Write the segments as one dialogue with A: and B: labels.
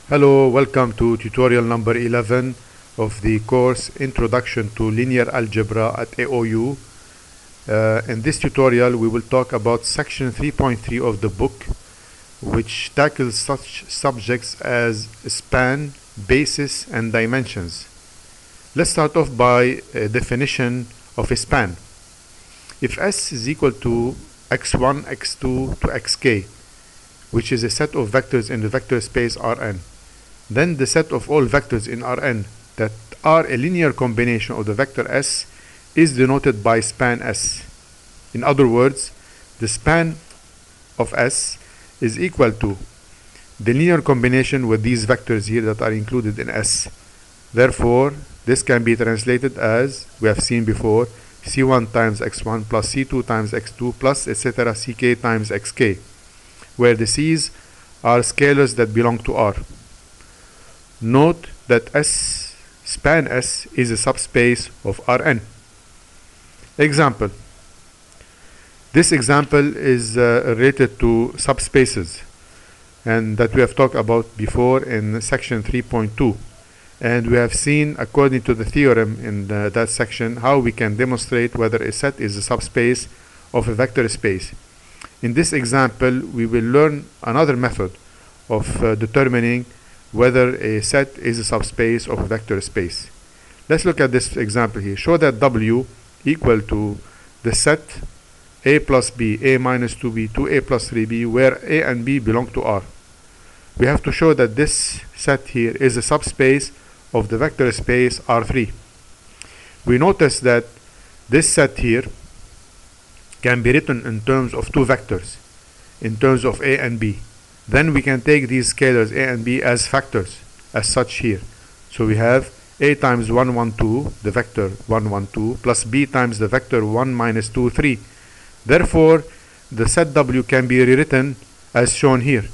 A: Hello, welcome to tutorial number 11 of the course Introduction to Linear Algebra at AOU. In this tutorial we will talk about section 3.3 of the book, which tackles such subjects as span, basis and dimensions. Let's start off by a definition of a span. If S is equal to x1, x2 to xk, which is a set of vectors in the vector space Rn, then the set of all vectors in Rn that are a linear combination of the vector S is denoted by span S. In other words, the span of S is equal to the linear combination with these vectors here that are included in S. Therefore, this can be translated as we have seen before, C1 times x1 plus C2 times x2 plus etc. ck times xk, where the C's are scalars that belong to R. Note that span S is a subspace of Rn. Example. This example is related to subspaces, and that we have talked about before in section 3.2, and we have seen, according to the theorem in that section, how we can demonstrate whether a set is a subspace of a vector space. In this example we will learn another method of determining whether a set is a subspace of a vector space. Let's look at this example here. Show that W equal to the set A plus B, A minus 2B, 2A plus 3B, where A and B belong to R. We have to show that this set here is a subspace of the vector space R3. We notice that this set here can be written in terms of two vectors, in terms of A and B. Then we can take these scalars A and B as factors, as such here. So we have A times 1, 1, 2, the vector 1, 1, 2, plus B times the vector 1, minus 2, 3. Therefore, the set W can be rewritten as shown here.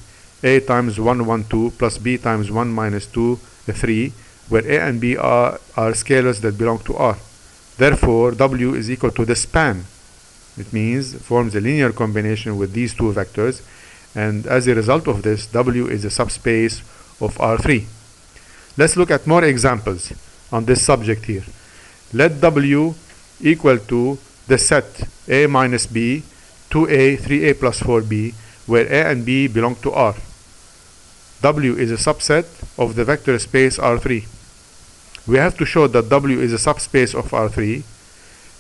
A: A times 1, 1, 2, plus B times 1, minus 2, 3, where A and B are scalars that belong to R. Therefore, W is equal to the span. It means forms a linear combination with these two vectors, and as a result of this, W is a subspace of R3. Let's look at more examples on this subject here. Let W equal to the set A minus B, 2A, 3A plus 4B, where A and B belong to R. W is a subset of the vector space R3. We have to show that W is a subspace of R3,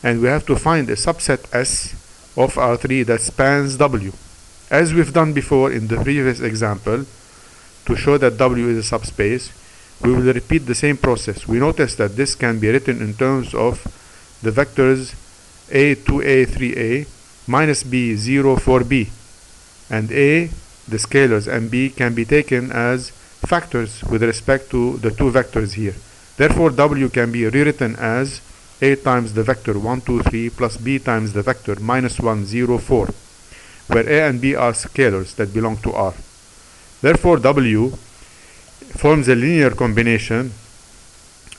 A: and we have to find a subset S of R3 that spans W. As we've done before in the previous example, to show that W is a subspace, we will repeat the same process. We notice that this can be written in terms of the vectors A, 2A, 3A, minus B, 0, 4B, and A, the scalars, and B can be taken as factors with respect to the two vectors here. Therefore, W can be rewritten as A times the vector 1, 2, 3 plus B times the vector minus 1, 0, 4, where A and B are scalars that belong to R. Therefore, W forms a linear combination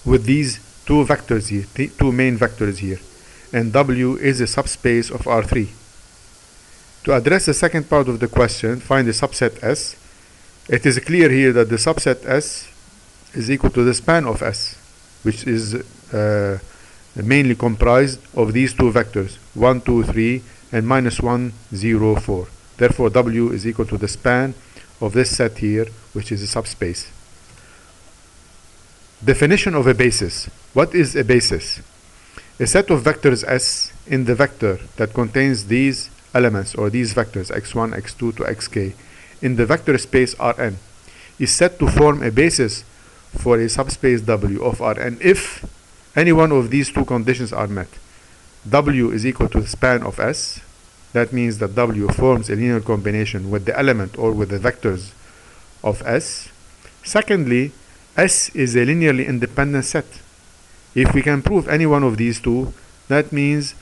A: with these two vectors here, two main vectors here, and W is a subspace of R3. To address the second part of the question, find the subset S. It is clear here that the subset S is equal to the span of S, which is mainly comprised of these two vectors, 1, 2, 3, and minus 1, 0, 4. Therefore, W is equal to the span of this set here, which is a subspace. Definition of a basis. What is a basis? A set of vectors S in the vector that contains these elements, or these vectors x1, x2 to xk, in the vector space Rn is said to form a basis for a subspace W of Rn if any one of these two conditions are met. W is equal to the span of S. That means that W forms a linear combination with the element or with the vectors of S. Secondly, S is a linearly independent set. If we can prove any one of these two, that means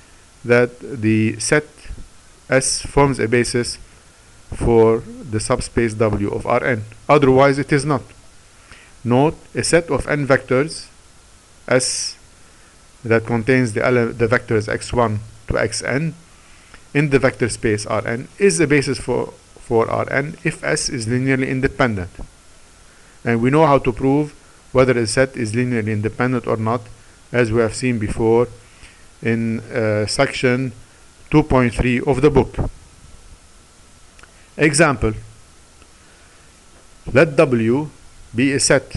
A: that the set S forms a basis for the subspace W of Rn. Otherwise, it is not. Note, a set of n vectors S that contains the vectors x1 to xn in the vector space Rn is the basis for Rn if S is linearly independent. and we know how to prove whether a set is linearly independent or not, as we have seen before in section 2.3 of the book. Example: let W be a set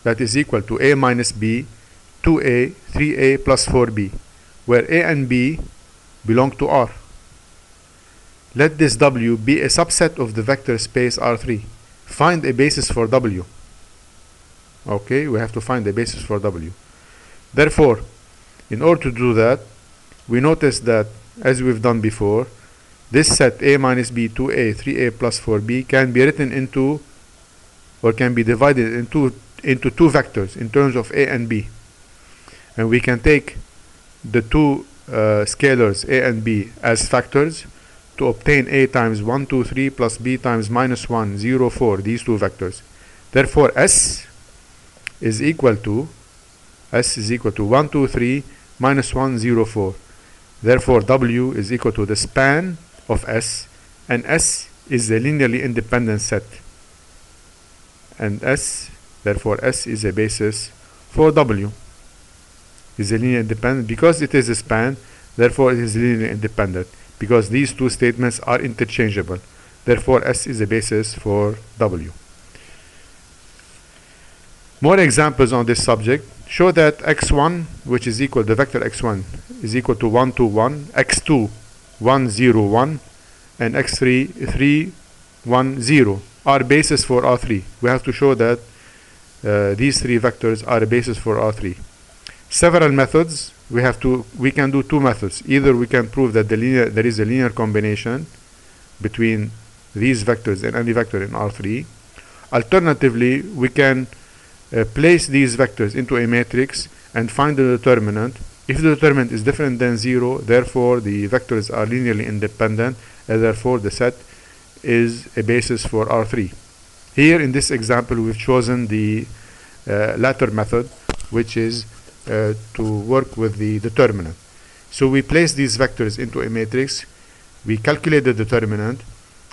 A: that is equal to A minus B, 2A, 3A plus 4B, where A and B belong to R. Let this W be a subset of the vector space R3. Find a basis for W. Okay, we have to find a basis for W. Therefore, in order to do that, we notice that, as we've done before, this set A minus B, 2A, 3A plus 4B can be written into, or can be divided into two vectors in terms of A and B. And we can take the two scalars A and B as factors to obtain A times 1, 2, 3 plus B times minus 1, 0, 4, these two vectors. Therefore, S is equal to 1, 2, 3 minus 1, 0, 4. Therefore, W is equal to the span of S, and S is a linearly independent set. And therefore S is a basis for W. Is a linearly independent because it is a span, therefore it is linearly independent, because these two statements are interchangeable. Therefore S is a basis for W. More examples on this subject show that x1, which is equal, the vector x1 is equal to 1, 2, 1, x2, 1, 0, 1, and x3, 3, 1, 0 are basis for R3. We have to show that these three vectors are a basis for R3. Several methods. We can do two methods. Either we can prove that there is a linear combination between these vectors and any vector in R3. Alternatively, we can place these vectors into a matrix and find the determinant. If the determinant is different than 0, therefore the vectors are linearly independent, and therefore the set is a basis for R3. Here in this example, we've chosen the latter method, which is to work with the determinant. So we place these vectors into a matrix, we calculate the determinant,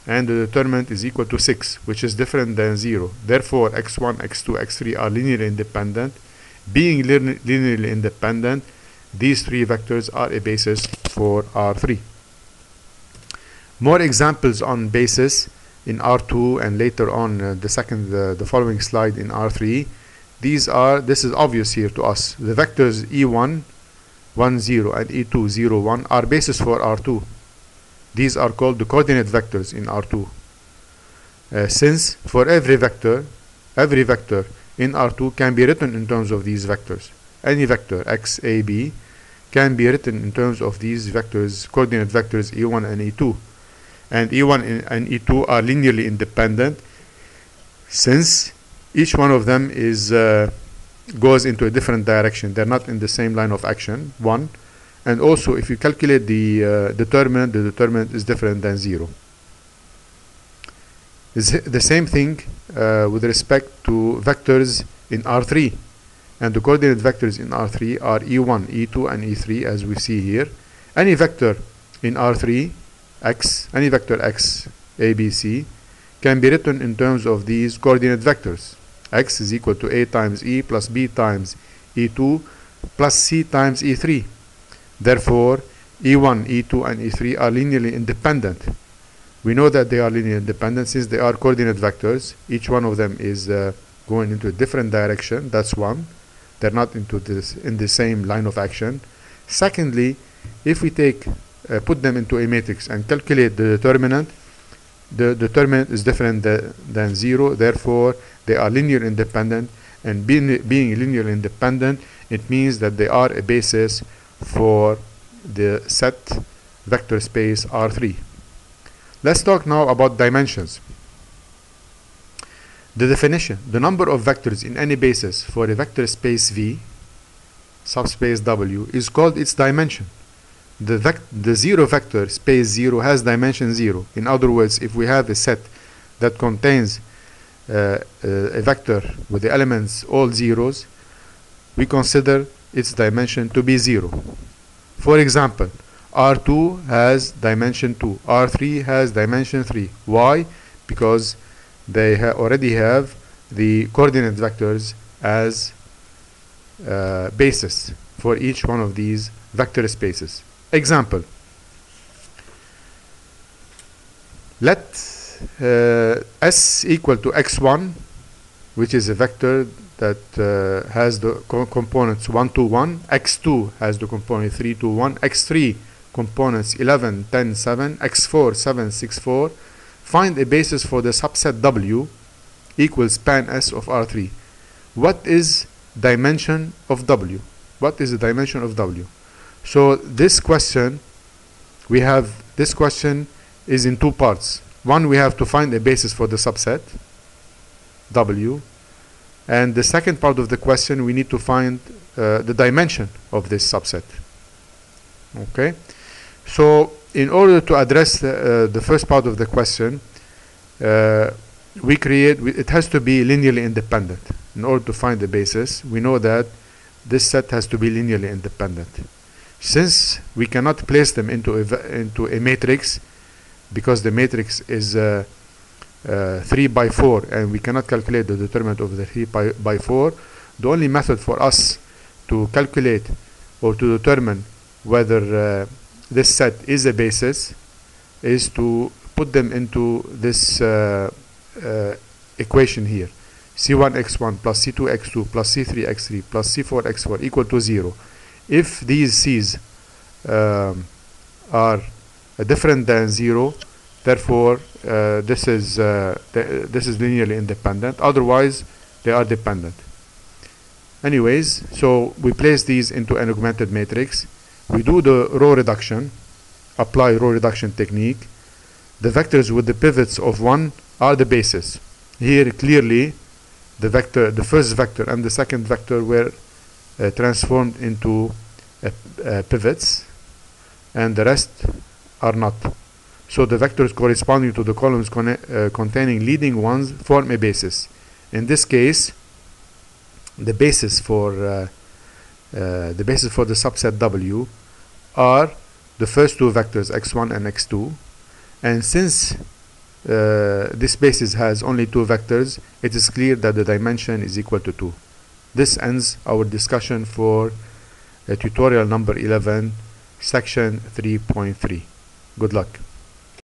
A: and the determinant is equal to 6, which is different than 0. Therefore, x1, x2, x3 are linearly independent. Being linearly independent, these three vectors are a basis for R3. More examples on basis in R2 and later on the following slide in R3. This is obvious here to us. The vectors E1, 1, 0 and E2, 0, 1 are basis for R2. These are called the coordinate vectors in R2. Since for every vector in R2 can be written in terms of these vectors. Any vector x, a, b can be written in terms of these vectors, coordinate vectors E1 and E2. And E1 and E2 are linearly independent, since each one of them goes into a different direction. They're not in the same line of action, 1. And also, if you calculate the determinant is different than 0. It's the same thing with respect to vectors in R3. And the coordinate vectors in R3 are E1, E2, and E3, as we see here. Any vector in R3, any vector x, a, b, c, can be written in terms of these coordinate vectors. X is equal to a times e plus b times e2 plus c times e3. Therefore, E1, E2, and E3 are linearly independent. We know that they are linearly independent since they are coordinate vectors. Each one of them is going into a different direction. That's one. They're not in the same line of action. Secondly, if we put them into a matrix and calculate the determinant is different than 0. Therefore, they are linearly independent. And being linearly independent, it means that they are a basis for the set vector space R3. Let's talk now about dimensions. The definition: the number of vectors in any basis for a vector space V, subspace W, is called its dimension. The zero vector space 0 has dimension 0. In other words, if we have a set that contains a vector with the elements all zeros, we consider its dimension to be 0. For example, R2 has dimension 2, R3 has dimension 3. Why? Because they already have the coordinate vectors as basis for each one of these vector spaces. Example, let S equal to x1, which is a vector that has the components 1, 2, 1, x2 has the component 3, 2, 1, x3 components 11, 10, 7, x4, 7, 6, 4. Find a basis for the subset W equals span S of R3. What is dimension of W? What is the dimension of W? So this question, this question is in two parts. One, we have to find a basis for the subset W, and the second part of the question, we need to find the dimension of this subset. Okay, so in order to address the first part of the question, it has to be linearly independent. In order to find the basis, we know that this set has to be linearly independent. Since we cannot place them into a matrix, because the matrix is 3 by 4 and we cannot calculate the determinant of the 3 by 4, the only method for us to calculate or to determine whether this set is a basis is to put them into this equation here: c1x1 plus c2x2 plus c3x3 plus c4x4 equal to 0. If these c's are different than 0, therefore this is linearly independent. Otherwise, they are dependent. Anyways, so we place these into an augmented matrix. We do the row reduction, apply row reduction technique. The vectors with the pivots of 1 are the basis. Here clearly the first vector and the second vector were transformed into pivots, and the rest are not. So the vectors corresponding to the columns containing leading ones form a basis. In this case, the basis for the subset W are the first two vectors x1 and x2, and since this basis has only two vectors, it is clear that the dimension is equal to 2. This ends our discussion for tutorial number 11, section 3.3. Good luck.